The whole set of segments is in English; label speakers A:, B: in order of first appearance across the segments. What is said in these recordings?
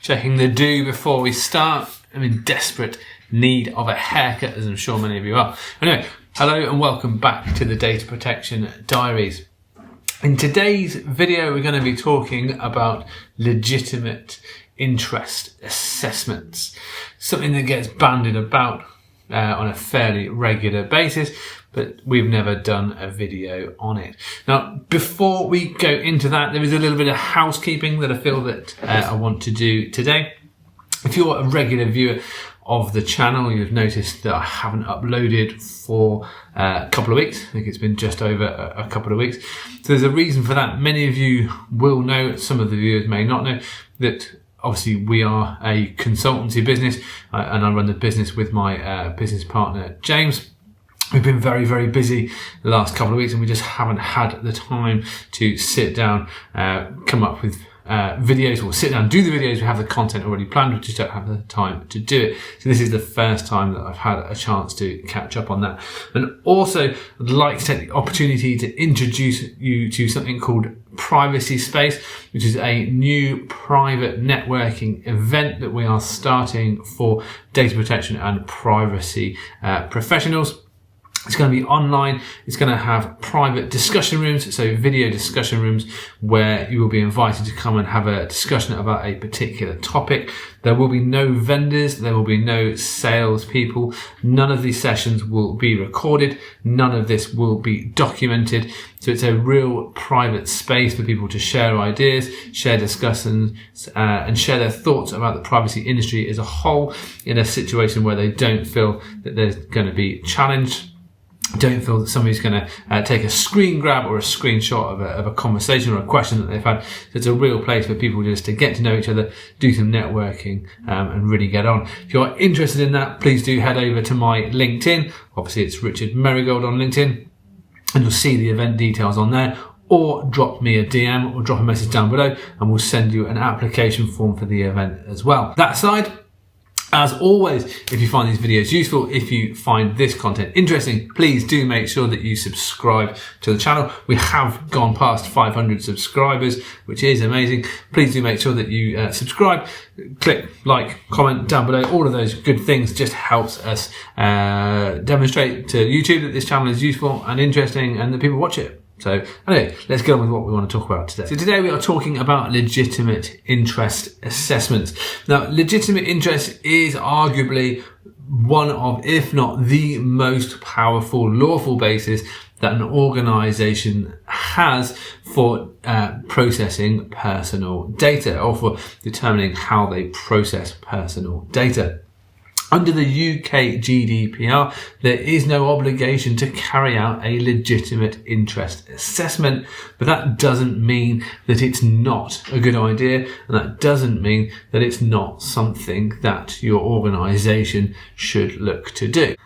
A: Checking the do before we start. I'm in desperate need of a haircut, as I'm sure many of you are. Anyway, hello and welcome back to the Data Protection Diaries. In today's video, we're going to be talking about legitimate interest assessments, something that gets bandied about on a fairly regular basis, but we've never done a video on it. Now, before we go into that, there is a little bit of housekeeping that I feel that I want to do today. If you're a regular viewer of the channel, you've noticed that I haven't uploaded for a couple of weeks. I think it's been just over a couple of weeks. So there's a reason for that. Many of you will know, some of the viewers may not know, that obviously we are a consultancy business and I run the business with my business partner, James. We've been very, very busy the last couple of weeks and we just haven't had the time to sit down, come up with videos, or sit down, do the videos. We have the content already planned, we just don't have the time to do it. So this is the first time that I've had a chance to catch up on that. And also, I'd like to take the opportunity to introduce you to something called Privacy Space, which is a new private networking event that we are starting for data protection and privacy professionals. It's going to be online. It's going to have private discussion rooms, so video discussion rooms where you will be invited to come and have a discussion about a particular topic. There will be no vendors. There will be no salespeople. None of these sessions will be recorded. None of this will be documented. So it's a real private space for people to share ideas, share discussions, and share their thoughts about the privacy industry as a whole in a situation where they don't feel that they're going to be challenged. Don't feel that somebody's going to take a screen grab or a screenshot of a conversation or a question that they've had. So it's a real place for people just to get to know each other, do some networking, and really get on. If you're interested in that, please do head over to my LinkedIn. Obviously, it's Richard Merrigold on LinkedIn, and you'll see the event details on there. Or drop me a DM or drop a message down below, and we'll send you an application form for the event as well. That aside, as always, if you find these videos useful, if you find this content interesting, please do make sure that you subscribe to the channel. We have gone past 500 subscribers, which is amazing. Please do make sure that you subscribe, click like, comment down below. All of those good things just helps us demonstrate to YouTube that this channel is useful and interesting and that people watch it. So anyway, let's get on with what we want to talk about today. So today we are talking about legitimate interest assessments. Now, legitimate interest is arguably one of, if not the most powerful lawful basis that an organization has for processing personal data, or for determining how they process personal data. Under the UK GDPR, there is no obligation to carry out a legitimate interest assessment, but that doesn't mean that it's not a good idea, and that doesn't mean that it's not something that your organisation should look to do.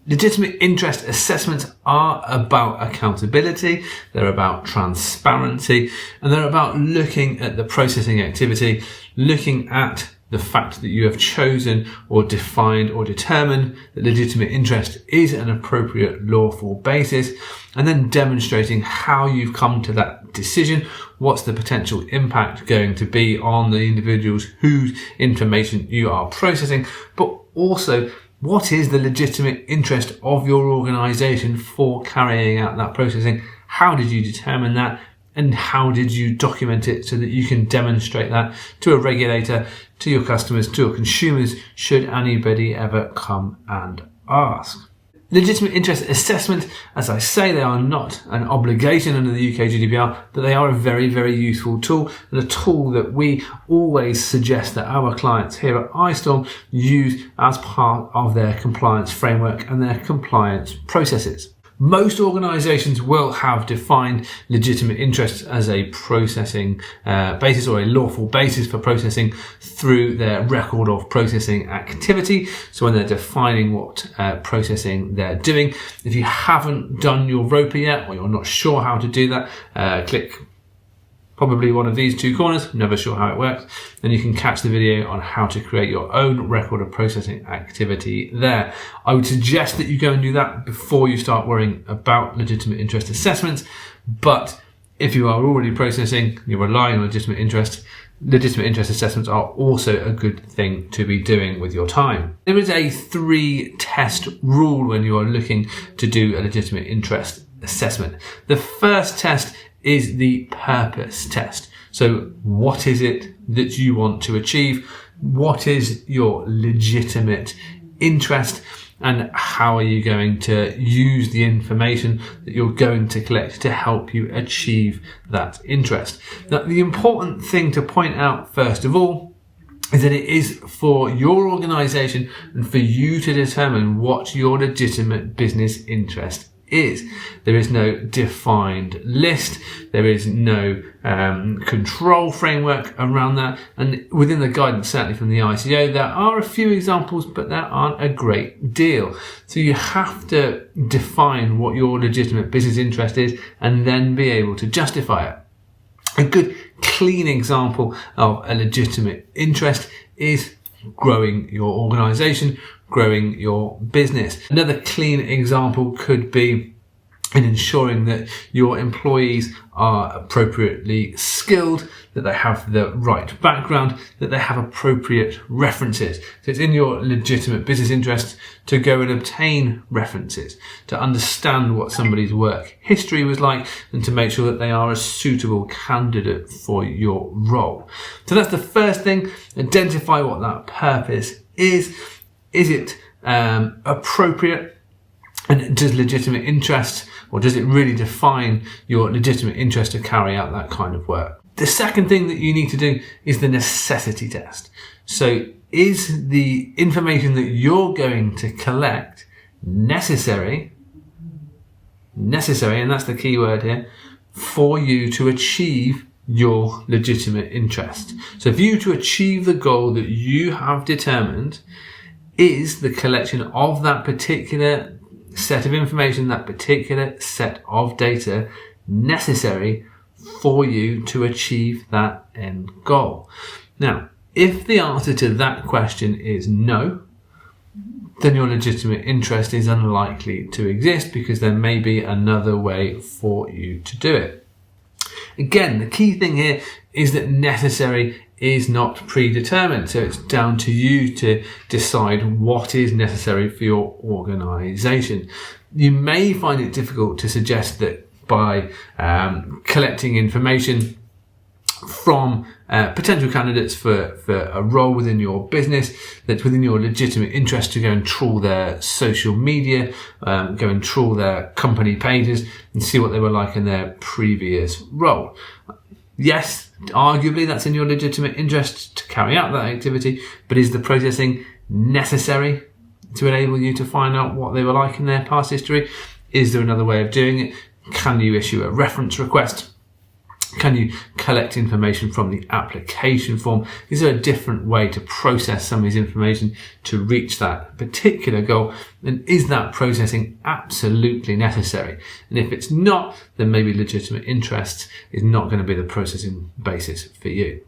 A: Legitimate interest assessments are about accountability, they're about transparency, and they're about looking at the processing activity, looking at the fact that you have chosen or defined or determined that legitimate interest is an appropriate lawful basis, and then demonstrating how you've come to that decision, what's the potential impact going to be on the individuals whose information you are processing, but also what is the legitimate interest of your organisation for carrying out that processing. How did you determine that? And how did you document it so that you can demonstrate that to a regulator, to your customers, to your consumers, should anybody ever come and ask? Legitimate interest assessment, as I say, they are not an obligation under the UK GDPR, but they are a very, very useful tool, and a tool that we always suggest that our clients here at iStorm use as part of their compliance framework and their compliance processes. Most organisations will have defined legitimate interests as a processing basis, or a lawful basis for processing, through their record of processing activity. So when they're defining what processing they're doing, if you haven't done your ROPA yet, or you're not sure how to do that, click probably one of these two corners, never sure how it works, then you can catch the video on how to create your own record of processing activity there. I would suggest that you go and do that before you start worrying about legitimate interest assessments, but if you are already processing, you're relying on legitimate interest, legitimate interest assessments are also a good thing to be doing with your time. There is a 3-test rule when you are looking to do a legitimate interest assessment. The first test is the purpose test. So what is it that you want to achieve? What is your legitimate interest? And how are you going to use the information that you're going to collect to help you achieve that interest? Now, the important thing to point out, first of all, is that it is for your organisation and for you to determine what your legitimate business interest is. There is no defined list. There is no control framework around that. And within the guidance, certainly from the ICO, there are a few examples, but there aren't a great deal. So you have to define what your legitimate business interest is and then be able to justify it. A good, clean example of a legitimate interest is growing your organisation, growing your business. Another clean example could be in ensuring that your employees are appropriately skilled, that they have the right background, that they have appropriate references. So it's in your legitimate business interest to go and obtain references, to understand what somebody's work history was like, and to make sure that they are a suitable candidate for your role. So that's the first thing. Identify what that purpose is. Is it appropriate? And does legitimate interest, or does it really define your legitimate interest to carry out that kind of work? The second thing that you need to do is the necessity test. So is the information that you're going to collect necessary, and that's the key word here, for you to achieve your legitimate interest? So for you to achieve the goal that you have determined, is the collection of that particular set of information, that particular set of data, necessary for you to achieve that end goal? Now, if the answer to that question is no, then your legitimate interest is unlikely to exist, because there may be another way for you to do it. Again, the key thing here is that necessary is not predetermined. So it's down to you to decide what is necessary for your organisation. You may find it difficult to suggest that by collecting information from potential candidates for a role within your business, that's within your legitimate interest to go and trawl their social media, go and trawl their company pages and see what they were like in their previous role. Yes, arguably that's in your legitimate interest to carry out that activity, but is the processing necessary to enable you to find out what they were like in their past history? Is there another way of doing it? Can you issue a reference request? Can you collect information from the application form? Is there a different way to process some of this information to reach that particular goal? And is that processing absolutely necessary? And if it's not, then maybe legitimate interest is not going to be the processing basis for you.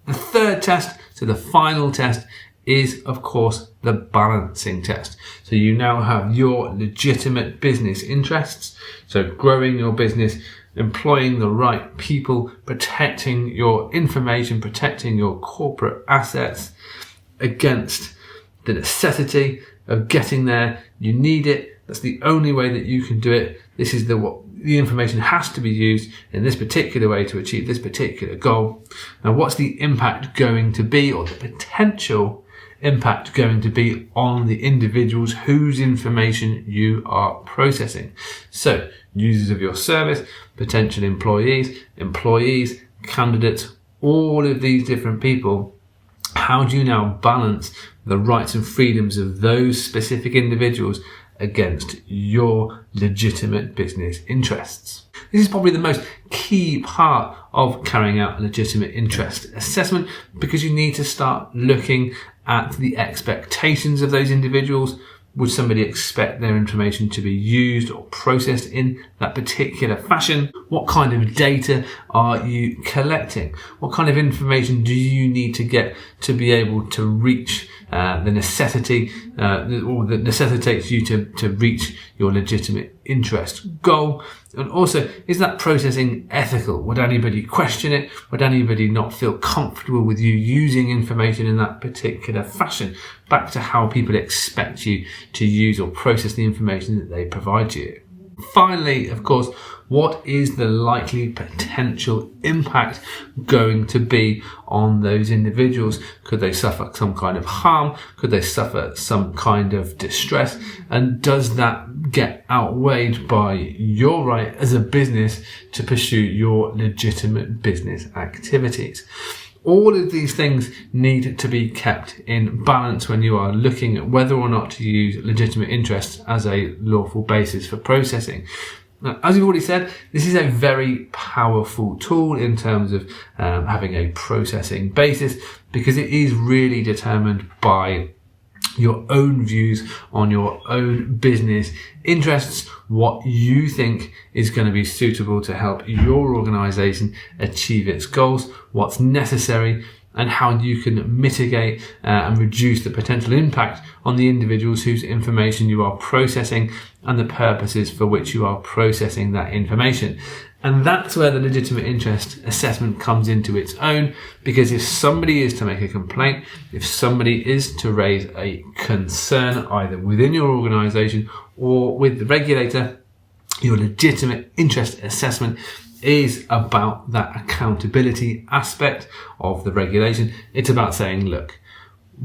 A: The third test, so the final test, is of course the balancing test. So you now have your legitimate business interests, so growing your business, employing the right people, protecting your information, protecting your corporate assets, against the necessity of getting there. You need it. That's the only way that you can do it. This is the information has to be used in this particular way to achieve this particular goal. Now, what's the impact going to be, or the potential impact going to be on the individuals whose information you are processing? So users of your service, potential employees, candidates, all of these different people. How do you now balance the rights and freedoms of those specific individuals against your legitimate business interests? This is probably the most key part of carrying out a legitimate interest assessment, because you need to start looking at the expectations of those individuals. Would somebody expect their information to be used or processed in that particular fashion? What kind of data are you collecting? What kind of information do you need to get to be able to reach the necessity or that necessitates you to reach your legitimate interest goal? And also, is that processing ethical? Would anybody question it? Would anybody not feel comfortable with you using information in that particular fashion? Back to how people expect you to use or process the information that they provide to you. Finally, of course, what is the likely potential impact going to be on those individuals? Could they suffer some kind of harm? Could they suffer some kind of distress? And does that get outweighed by your right as a business to pursue your legitimate business activities? All of these things need to be kept in balance when you are looking at whether or not to use legitimate interest as a lawful basis for processing. Now, as we've already said, this is a very powerful tool in terms of having a processing basis, because it is really determined by your own views on your own business interests, what you think is going to be suitable to help your organisation achieve its goals, what's necessary, and how you can mitigate and reduce the potential impact on the individuals whose information you are processing and the purposes for which you are processing that information. And that's where the legitimate interest assessment comes into its own, because if somebody is to make a complaint, if somebody is to raise a concern either within your organisation or with the regulator, your legitimate interest assessment is about that accountability aspect of the regulation. It's about saying, look,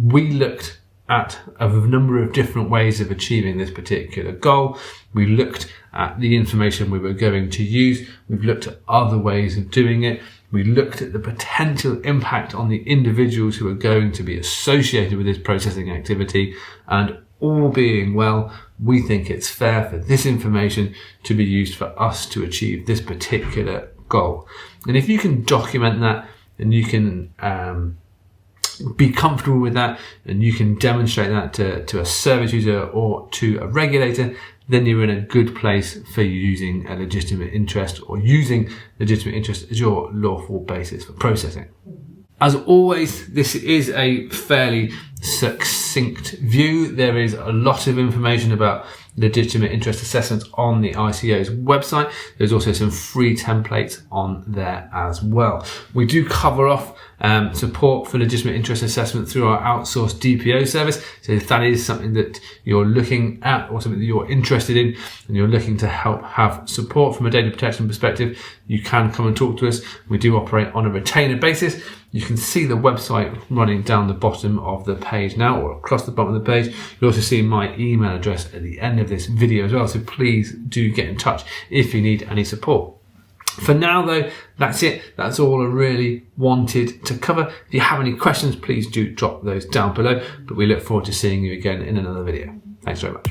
A: we looked at a number of different ways of achieving this particular goal. We looked at the information we were going to use. We've looked at other ways of doing it. We looked at the potential impact on the individuals who are going to be associated with this processing activity, and all being well, we think it's fair for this information to be used for us to achieve this particular goal. And if you can document that, and you can be comfortable with that, and you can demonstrate that to a service user or to a regulator, then you're in a good place for using a legitimate interest, or using legitimate interest as your lawful basis for processing. As always, this is a fairly succinct view. There is a lot of information about legitimate interest assessments on the ICO's website. There's also some free templates on there as well. We do cover off support for legitimate interest assessment through our outsourced DPO service. So if that is something that you're looking at, or something that you're interested in, and you're looking to help have support from a data protection perspective, you can come and talk to us. We do operate on a retainer basis. You can see the website running down the bottom of the page now, or across the bottom of the page. You'll also see my email address at the end of this video as well. So please do get in touch if you need any support. For now though, that's it. That's all I really wanted to cover. If you have any questions, please do drop those down below, but we look forward to seeing you again in another video. Thanks very much.